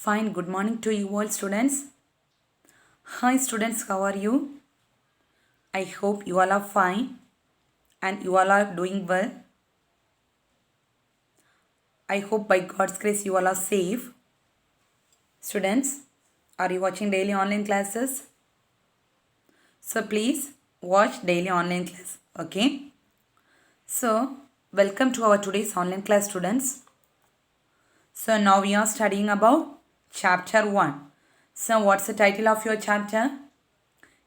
Fine, good morning to you all students. Hi students, how are you? I hope you all are fine and you all are doing well. I hope by God's grace you all are safe. Students, are you watching daily online classes? So please watch daily online class, okay? So, welcome to our today's online class students. So now we are studying about chapter 1. So what's the title of your chapter?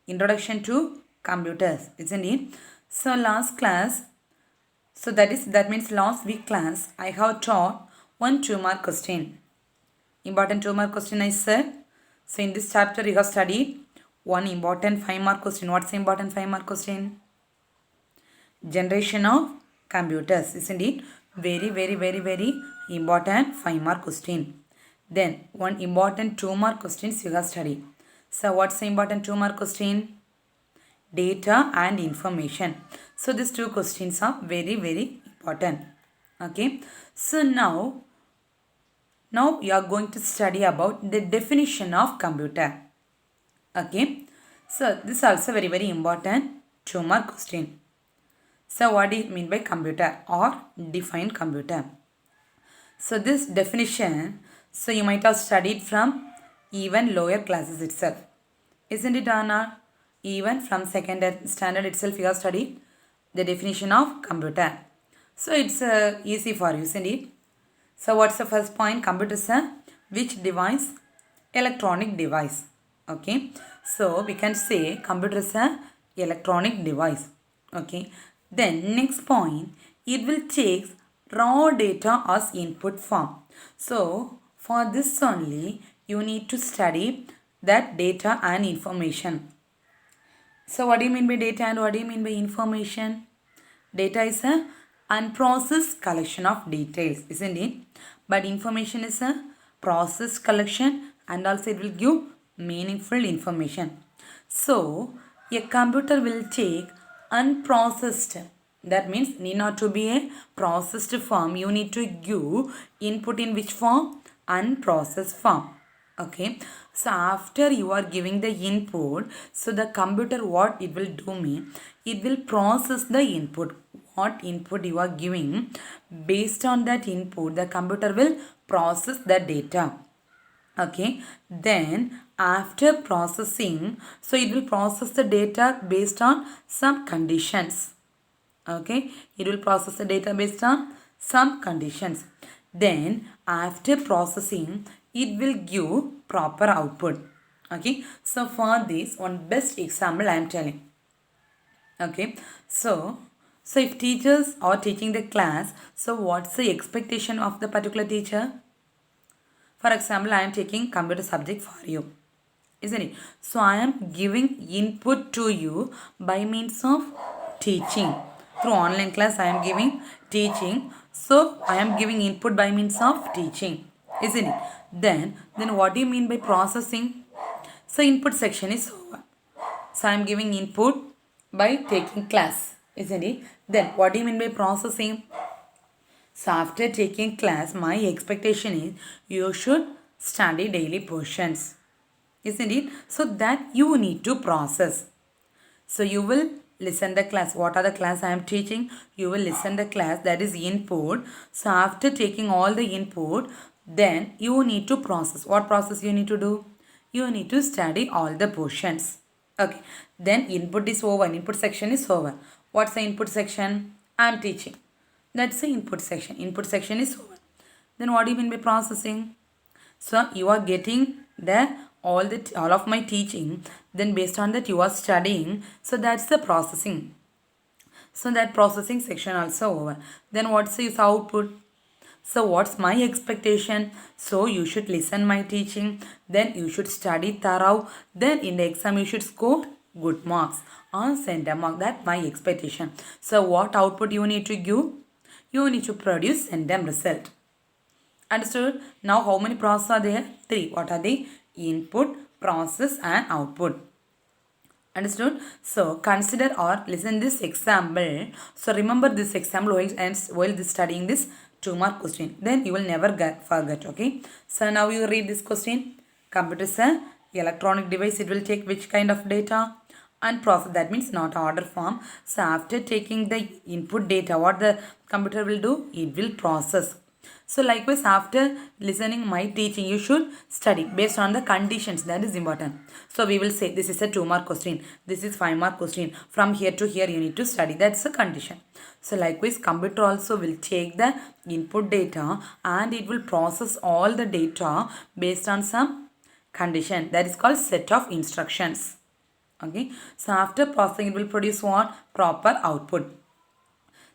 Introduction to computers, isn't it? So last class, that means last week class, I have taught one 2-mark question. Important 2-mark question I said. So in this chapter you have studied one important 5-mark question. What's the important 5-mark question? Generation of computers, isn't it? Very important 5-mark question. Then one important 2-mark questions you have studied. So what's the important 2-mark question? Data and information. So these two questions are very important. Okay. So now you are going to study about the definition of computer. Okay. So this is also very important 2-mark question. So what do you mean by computer or define computer? So this definition, so you might have studied from even lower classes itself. Isn't it, Anna? Even from second standard itself you have studied the definition of computer. So it's easy for you, isn't it? So what's the first point? Computer is a which device? Electronic device. Okay. So we can say computer is a electronic device. Okay. Then next point, it will take raw data as input form. So for this only you need to study that data and information. So what do you mean by data and what do you mean by information? Data is a unprocessed collection of details, isn't it? But information is a processed collection and also it will give meaningful information. So a computer will take unprocessed, that means need not to be a processed form. You need to give input in which form? Unprocessed form. Okay. So after you are giving the input, so the computer what it will do mean, it will process the input. What input you are giving, based on that input the computer will process the data. Okay. Then after processing, so it will process the data based on some conditions. Okay. It will process the data based on some conditions. Then after processing, it will give proper output. Okay. So for this one best example I am telling. Okay. So if teachers are teaching the class, so what's the expectation of the particular teacher? For example, I am taking computer subject for you, isn't it? So I am giving input to you by means of teaching. Through online class I am giving teaching. So I am giving input by means of teaching, isn't it? Then what do you mean by processing? So input section is over. So I am giving input by taking class, isn't it? Then what do you mean by processing? So after taking class, my expectation is you should study daily portions, isn't it? So that you need to process. So you will listen the class. What are the class I am teaching? You will listen the class, that is input. So after taking all the input, then you need to process. What process you need to do? You need to study all the portions. Okay. Then input is over. Input section is over. What's the input section? I am teaching. That's the input section. Input section is over. Then what do you mean by processing? So you are getting the all of my teaching. Then based on that you are studying. So that's the processing. So that processing section also over. Then what's his output? So what's my expectation? So you should listen my teaching. Then you should study thorough. Then in the exam you should score good marks or center mark. That's my expectation. So what output you need to give? You need to produce center result. Understood? Now how many processes are there? 3. What are they? Input, process and output. Understood? So consider or listen this example. So remember this example while studying this 2-mark question. Then you will never forget. Okay. So now you read this question. Computer is a electronic device. It will take which kind of data? And process. That means not order form. So after taking the input data, what the computer will do? It will process. So likewise, after listening my teaching, you should study based on the conditions. That is important. So we will say this is a 2-mark question. This is 5-mark question. From here to here you need to study. That's a condition. So likewise, computer also will take the input data and it will process all the data based on some condition. That is called set of instructions. Okay. So after processing, it will produce what? Proper output.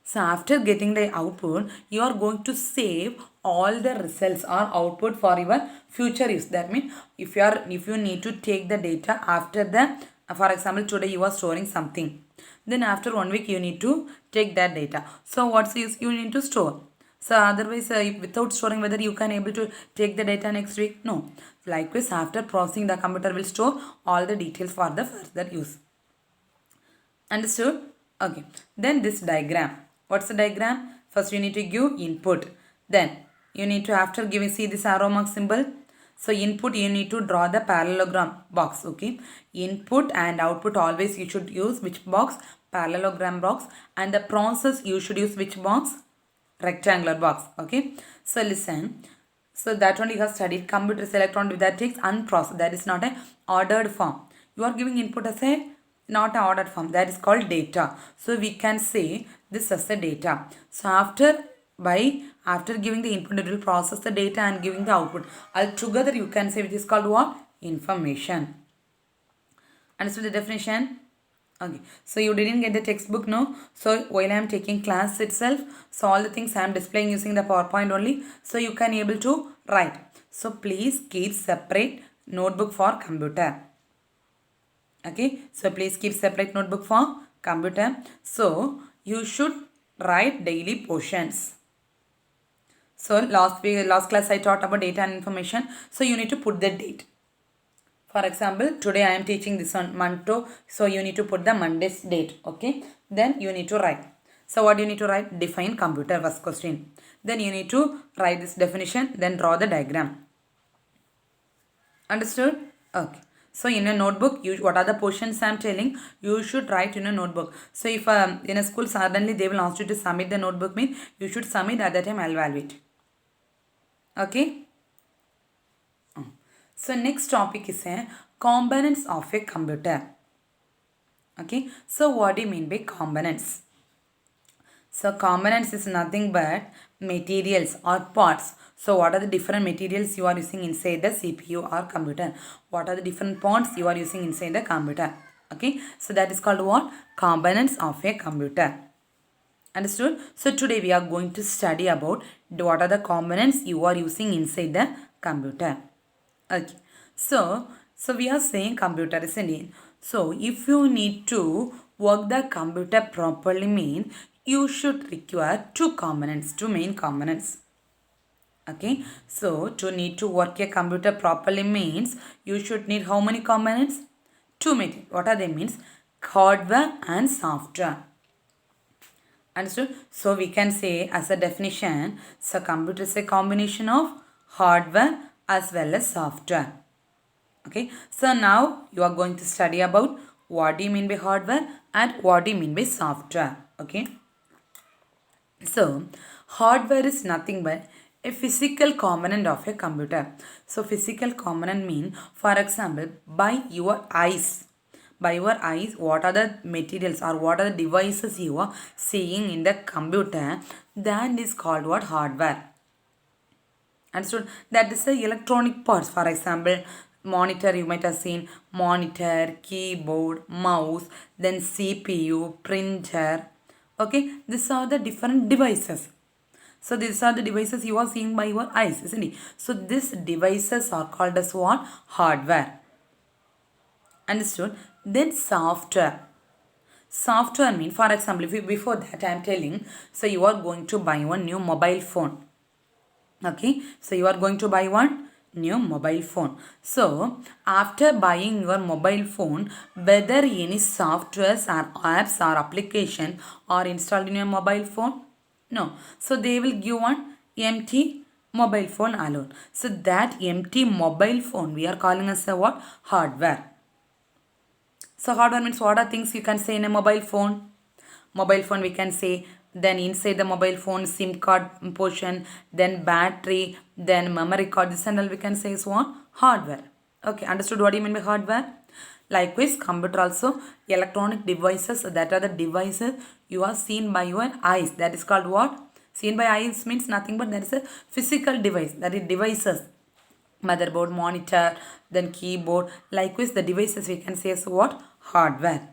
So after getting the output, you are going to save all the results or output for your future use. That means if you need to take the data after the, for example, today you are storing something. Then after 1 week you need to take that data. So what's use? You need to store. So otherwise without storing, whether you can able to take the data next week? No. Likewise, after processing, the computer will store all the details for the further use. Understood? Okay. Then this diagram. What's the diagram? First you need to give input. Then you need to, after giving, see this arrow mark symbol. So input, you need to draw the parallelogram box. Okay. Input and output, always you should use which box? Parallelogram box. And the process, you should use which box? Rectangular box. Okay. So listen. So that one you have studied. Computer is electronic, that takes unprocessed. That is not a ordered form. You are giving input as a not an ordered form. That is called data. So we can say this as a data. So after giving the input, it will process the data and giving the output. Altogether you can say which is called what? Information. Understood the definition? Okay. So you didn't get the textbook, no? So while I am taking class itself, so all the things I am displaying using the PowerPoint only. So you can able to write. So please keep separate notebook for computer. Okay. So please keep separate notebook for computer. So you should write daily portions. So last class I taught about data and information. So you need to put the date. For example, today I am teaching this on Monday. So you need to put the Monday's date. Okay. Then you need to write. So what you need to write? Define computer first question. Then you need to write this definition. Then draw the diagram. Understood? Okay. So in a notebook, what are the portions I am telling? You should write in a notebook. So if in a school suddenly they will ask you to submit the notebook, means you should submit, at that time I will evaluate. Okay. So next topic is components of a computer. Okay. So what do you mean by components? So components is nothing but materials or parts. So what are the different materials you are using inside the CPU or computer? What are the different parts you are using inside the computer? Okay. So that is called what? Components of a computer. Understood? So today we are going to study about what are the components you are using inside the computer. Okay. So we are saying computer, isn't it? So if you need to work the computer properly, means you should require two main components. Okay. So to need to work a computer properly means you should need how many components? Two materials. What are they means? Hardware and software. Understood? So we can say as a definition, so computer is a combination of hardware as well as software. Okay. So now you are going to study about what do you mean by hardware and what do you mean by software. Okay. So hardware is nothing but a physical component of a computer. So physical component mean, for example, by your eyes, what are the materials or what are the devices you are seeing in the computer, that is called what? Hardware. Understood? That is the electronic parts. For example, monitor, you might have seen monitor, keyboard, mouse, then CPU, printer. Okay, these are the different devices. So these are the devices you are seeing by your eyes, isn't it? So these devices are called as what? Hardware. Understood? Then software. Software mean, for example, before that I am telling, so you are going to buy one new mobile phone. Okay, so you are going to buy one new mobile phone. So after buying your mobile phone, whether any softwares or apps or application are installed in your mobile phone? No. So they will give one empty mobile phone alone. So that empty mobile phone we are calling as a what? Hardware. So hardware means what are things you can say in a mobile phone? Mobile phone we can say, then inside the mobile phone SIM card portion, then battery, then memory card. This and all we can say is what? Hardware. Okay, understood what do you mean by hardware? Likewise, computer also electronic devices, that are the devices you are seen by your eyes. That is called what? Seen by eyes means nothing but that is a physical device. That is devices. Motherboard, monitor, then keyboard. Likewise, the devices we can say is what? Hardware.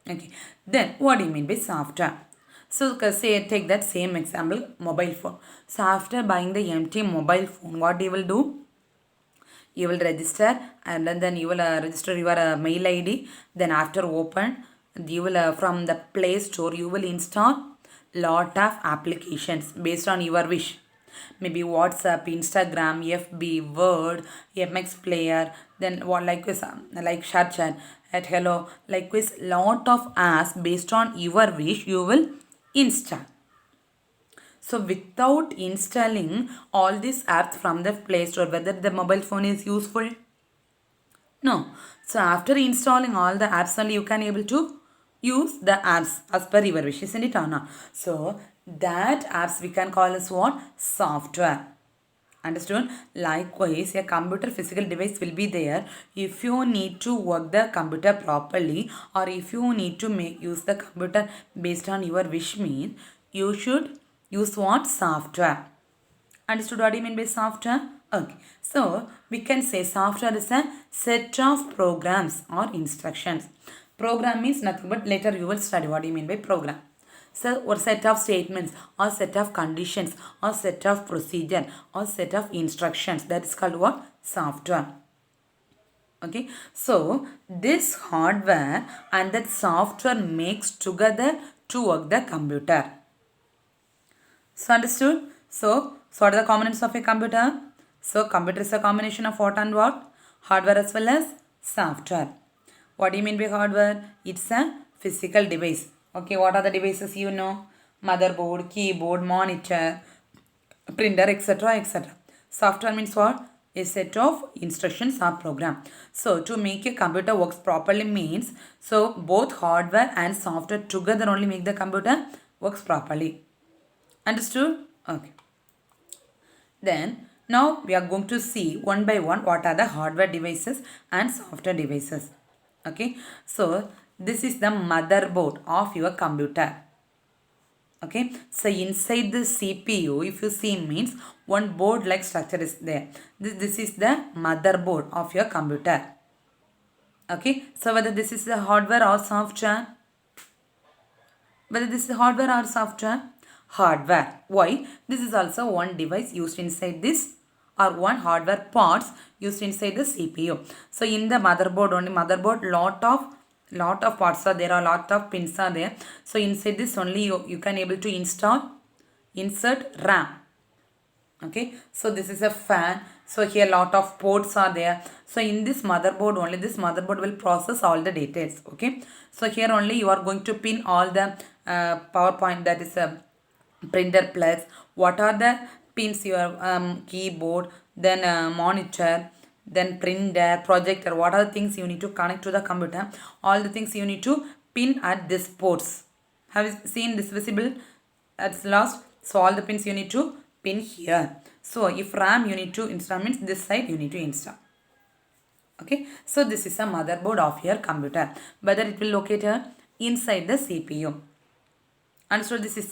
Okay. Then what do you mean by software? So say take that same example, mobile phone. So after buying the empty mobile phone, what you will do? You will register, and then you will register your mail ID. Then after open, you will from the Play Store you will install lot of applications based on your wish. Maybe WhatsApp, Instagram, FB, Word, MX Player, then what like chat, at hello, likewise lot of apps based on your wish you will install. So without installing all these apps from the Play Store, whether the mobile phone is useful? No. So after installing all the apps only you can able to use the apps as per your wish, isn't it or not? So that apps we can call as what? Software. Understood? Likewise, a computer physical device will be there if you need to work the computer properly, or if you need to use the computer based on your wish mean, you should use what? Software. Understood what do you mean by software? Okay. So, we can say software is a set of programs or instructions. Program means nothing but later you will study what do you mean by program. So, or set of statements or set of conditions or set of procedure or set of instructions. That is called what? Software. Okay. So, this hardware and that software makes together to work the computer. So, understood? So what are the components of a computer? So, computer is a combination of what and what? Hardware as well as software. What do you mean by hardware? It's a physical device. Okay, what are the devices you know? Motherboard, keyboard, monitor, printer, etc. etc. Software means what? A set of instructions or program. So, to make a computer works properly means, so both hardware and software together only make the computer works properly. Understood? Okay. Then now we are going to see one by one what are the hardware devices and software devices. Okay. So this is the motherboard of your computer. Okay. So inside the CPU, if you see means one board like structure is there. This is the motherboard of your computer. Okay. So whether this is the hardware or software? Whether this is hardware or software? Hardware. Why? This is also one device used inside this, or one hardware parts used inside the CPU. So in the motherboard, only motherboard, lot of parts are there, a lot of pins are there. So inside this only you can able to insert RAM. Okay, so this is a fan. So here lot of ports are there. So in this motherboard only, this motherboard will process all the details. Okay, so here only you are going to pin all the PowerPoint, that is a printer plugs. What are the pins? Your keyboard, then monitor, then printer, projector. What are the things you need to connect to the computer? All the things you need to pin at this ports. Have you seen this visible at last? So all the pins you need to pin here. So if RAM you need to install means this side you need to install. Okay, so this is a motherboard of your computer. Whether it will locate inside the CPU. And so this is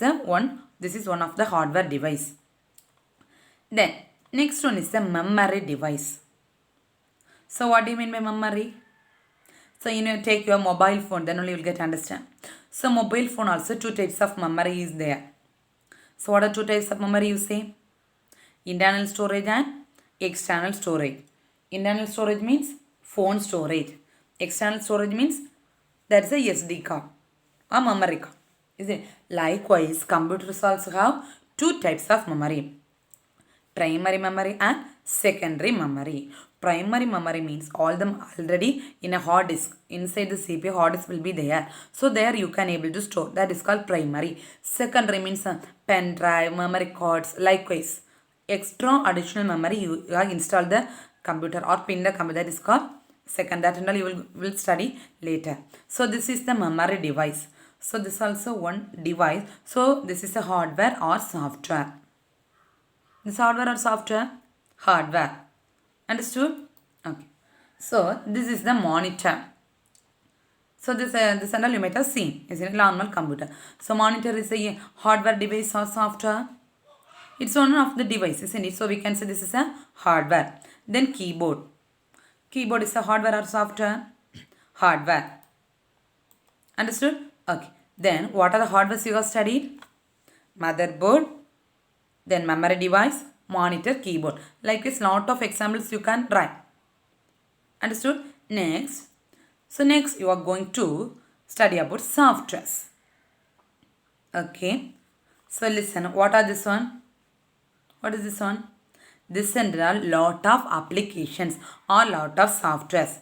one of the hardware device. Then next one is the memory device. So what do you mean by memory? So take your mobile phone, then only you will get understand. So mobile phone also two types of memory is there. So what are two types of memory you say? Internal storage and external storage. Internal storage means phone storage. External storage means that is a SD card or memory card. Is it? Likewise, computers also have two types of memory. Primary memory and secondary memory. Primary memory means all them already in a hard disk. Inside the CPU hard disk will be there. So there you can able to store. That is called primary. Secondary means pen drive, memory cards. Likewise, extra additional memory you have installed the computer or pin the computer. That is called second. That and all you will study later. So this is the memory device. So this is also one device. So this is a hardware or software. This hardware or software? Hardware. Understood? Okay. So this is the monitor. So this and all you might have seen is in a normal computer. So monitor is a hardware device or software. It's one of the devices, isn't it? So we can say this is a hardware. Then keyboard. Keyboard is a hardware or software? Hardware. Understood? Okay. Then what are the hardwares you have studied? Motherboard. Then memory device, monitor, keyboard. Like this, lot of examples you can write. Understood? Next. So next you are going to study about softwares. Okay. So listen, what are this one? What is this one? This and there are lot of applications or lot of softwares.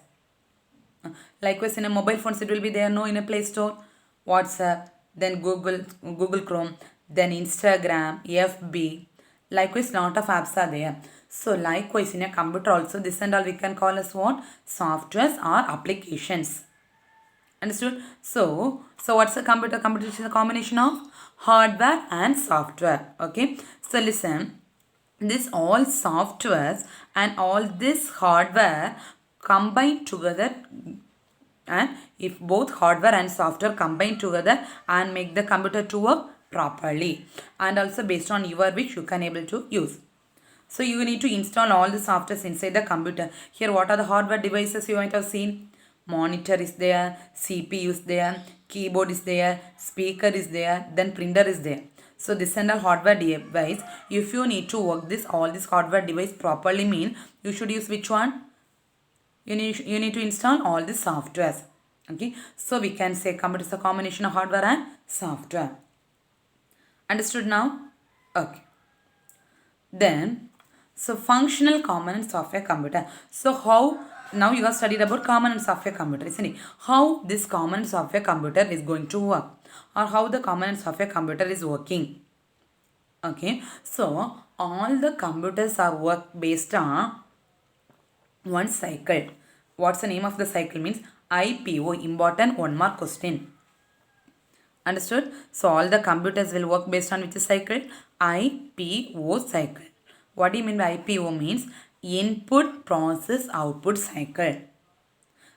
Likewise in a mobile phones it will be there, no, in a Play Store. WhatsApp, then Google Chrome, then Instagram, FB. Likewise lot of apps are there. So likewise in a computer also this and all we can call as what? Softwares or applications. Understood? So what's a computer? Computer is a combination of hardware and software. Okay. So listen, this all softwares and all this hardware combine together, and if both hardware and software combine together and make the computer to work properly, and also based on your wish you can able to use. So you need to install all the softwares inside the computer. Here what are the hardware devices you might have seen? Monitor is there, CPU is there, keyboard is there, speaker is there, then printer is there. So this and all hardware device, if you need to work all this hardware device properly, mean you should use which one? You need to install all the softwares. Okay. So we can say computer is a combination of hardware and software. Understood now? Okay. Then, so functional components of a computer. So how, now you have studied about components of a computer, isn't it? How this components of a computer is going to work, or how the components of a computer is working. Okay. So all the computers are work based on one cycle. What's the name of the cycle? Means IPO, important 1 mark question. Understood? So all the computers will work based on which cycle? IPO cycle. What do you mean by IPO? Means input process output cycle.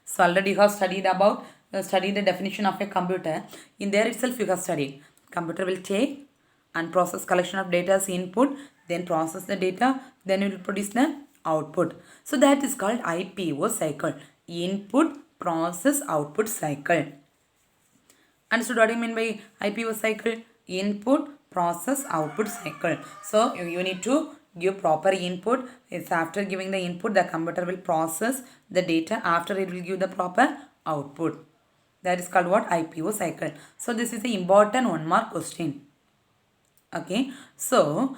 So already you have studied about the definition of a computer. In there itself you have studied. Computer will take and process collection of data as input, then process the data, then it will produce the output. So that is called IPO cycle. Input process output cycle. Understood what I mean by IPO cycle? Input process output cycle. So you need to give proper input. It's after giving the input the computer will process the data. After it will give the proper output. That is called what? IPO cycle. So this is the important 1 mark question. Okay. So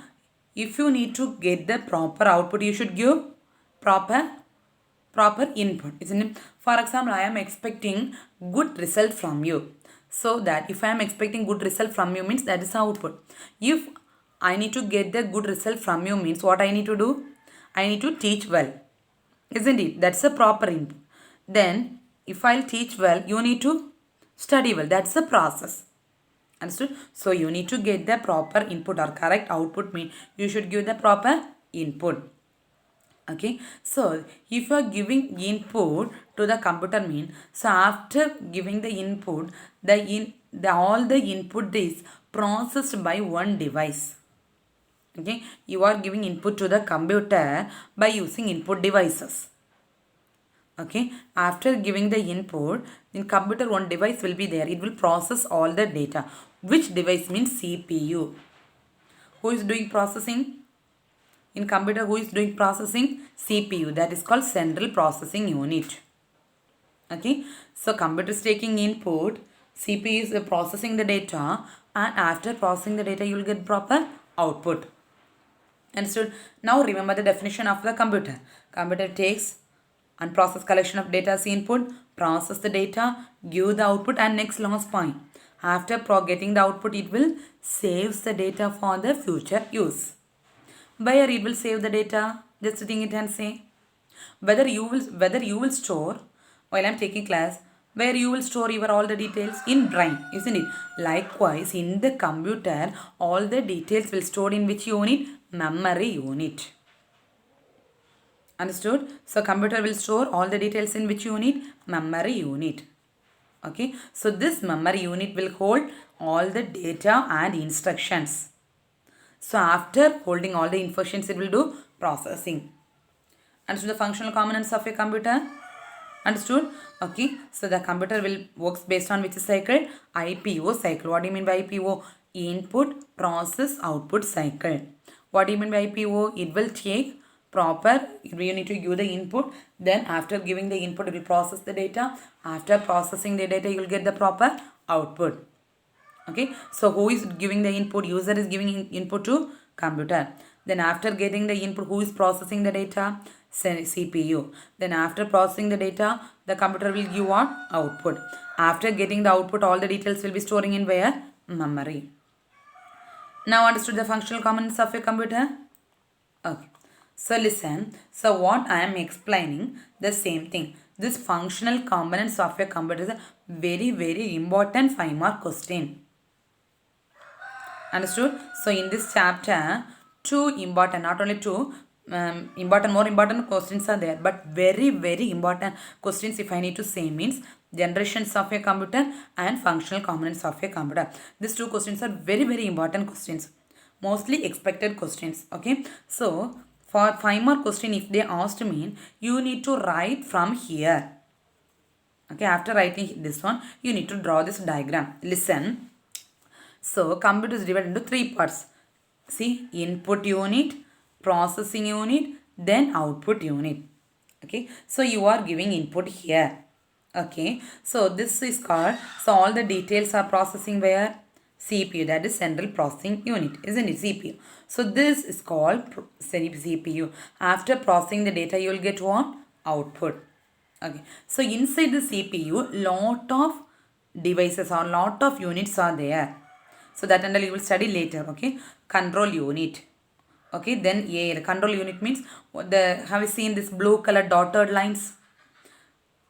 if you need to get the proper output, you should give proper input, isn't it? For example, I am expecting good result from you. So that if I am expecting good result from you means that is output. If I need to get the good result from you means what I need to do? I need to teach well. Isn't it? That's a proper input. Then if I'll teach well, you need to study well. That's the process. Understood? So you need to get the proper input or correct output mean you should give the proper input. Okay. So if you are giving input to the computer mean, so after giving the input, all the input is processed by one device. Okay. You are giving input to the computer by using input devices. Okay. After giving the input, in computer one device will be there. It will process all the data. Which device means CPU. Who is doing processing? In computer, who is doing processing? CPU. That is called central processing unit. Okay. So computer is taking input. CPU is processing the data. And after processing the data, you will get proper output. Understood? Now remember the definition of the computer. Computer takes unprocessed collection of data as input, process the data, give the output and next last point. After getting the output, it will save the data for the future use. Where it will save the data? Just think it and say. Whether you will store while I'm taking class, where you will store your all the details in brain, isn't it? Likewise, in the computer, all the details will stored in which unit? Memory unit. Understood? So computer will store all the details in which unit? Memory unit. Okay. So this memory unit will hold all the data and instructions. So after holding all the instructions, it will do processing. Understood the functional components of a computer? Understood? Okay. So the computer will works based on which cycle? IPO cycle. What do you mean by IPO? Input, process, output cycle. What do you mean by IPO? It will take proper, you need to give the input. Then after giving the input, it will process the data. After processing the data, you will get the proper output. Okay. So who is giving the input? User is giving input to computer. Then after getting the input, who is processing the data? CPU. Then after processing the data, the computer will give what? Output. After getting the output, all the details will be storing in where? Memory. Now understood the functional components of a computer? Okay. So listen. So what I am explaining, the same thing. This functional components of a computer is a very, very important 5-mark question. Understood? So in this chapter, two important, not only two, more important questions are there, but very, very important questions, if I need to say, means generations of a computer and functional components of a computer. These two questions are very, very important questions, mostly expected questions. Okay. So for 5-mark question, if they asked me, you need to write from here. Okay. After writing this one, you need to draw this diagram. Listen. So computer is divided into 3 parts. See, input unit, processing unit, then output unit. Okay. So you are giving input here. Okay. So this is called, so all the details are processing where? CPU, that is central processing unit, isn't it? CPU. So this is called CPU. After processing the data, you will get what? Output. Okay. So inside the CPU, lot of devices or lot of units are there. So that and all you will study later. Okay. Control unit. Okay. Then AL. Control unit means, have you seen this blue color dotted lines?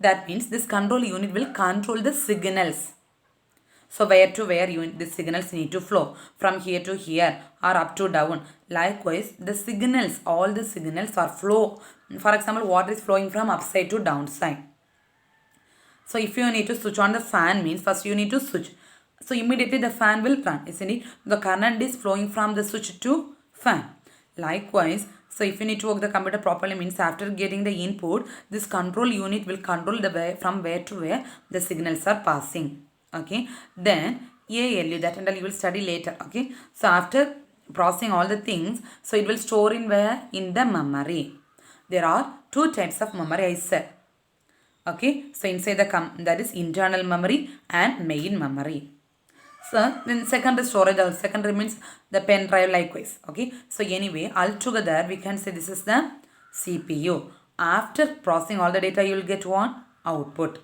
That means this control unit will control the signals. So where to where the signals need to flow, from here to here or up to down. Likewise, the signals, all the signals are flow. For example, water is flowing from upside to downside. So if you need to switch on the fan, means first you need to switch. So immediately the fan will run, isn't it? The current is flowing from the switch to fan. Likewise, so if you need to work the computer properly, means after getting the input, this control unit will control the way, from where to where the signals are passing. Okay. Then ALU, that and all you will study later. Okay. So after processing all the things, so it will store in where? In the memory. There are 2 types of memory, I said. Okay. So inside the that is internal memory and main memory. So then secondary storage, also secondary means the pen drive, likewise. Okay. So anyway, altogether we can say this is the CPU. After processing all the data, you will get what? Output.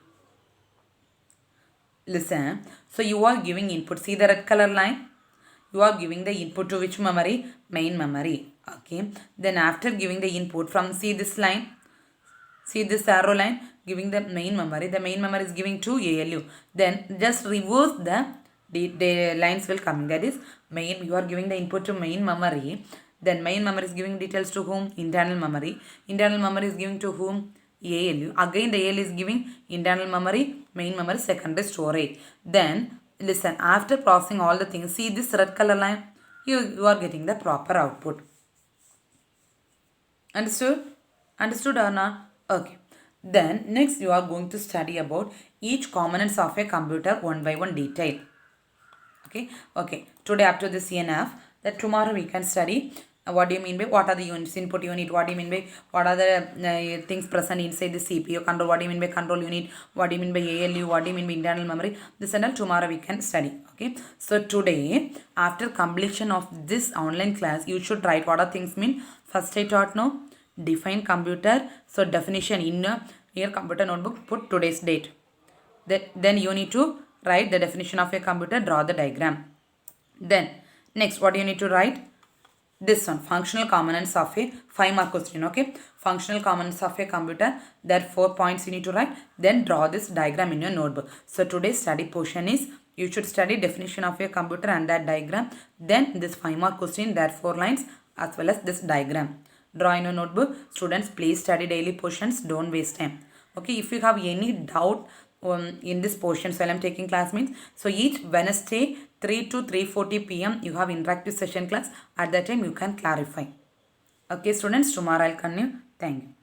Listen. So you are giving input. See the red color line? You are giving the input to which memory? Main memory. Okay. Then after giving the input from, see this line? See this arrow line? Giving the main memory. The main memory is giving to ALU. Then just reverse the lines will come. That is main, you are giving the input to main memory. Then main memory is giving details to whom? Internal memory. Internal memory is giving to whom? ALU. Again the ALU is giving internal memory, main memory, secondary storage. Then listen, after processing all the things, see this red color line? You are getting the proper output. Understood? Understood or not? Okay. Then next you are going to study about each components of a computer one by one detail. Okay. Okay. Today up to this enough. That tomorrow we can study What do you mean by what are the units? Input unit. What do you mean by what are the things present inside the CPU control? What do you mean by control unit? What do you mean by ALU? What do you mean by internal memory? This and all tomorrow we can study. Okay. So today, after completion of this online class, you should write what are things mean. First I taught no define computer. So definition in your computer notebook, put today's date. Then you need to write the definition of a computer, draw the diagram. Then next what you need to write, this one, functional components of a 5-mark question. Okay, functional components of a computer, there are 4 points you need to write. Then draw this diagram in your notebook. So today's study portion is you should study definition of a computer and that diagram. Then this 5-mark question, there are 4 lines as well as this diagram. Draw in your notebook. Students, please study daily portions, don't waste time. Okay, if you have any doubt in this portion, so I am taking class means, so each Wednesday 3 to 3:40 p.m. you have interactive session class. At that time you can clarify. Okay students, tomorrow I'll continue. Thank you.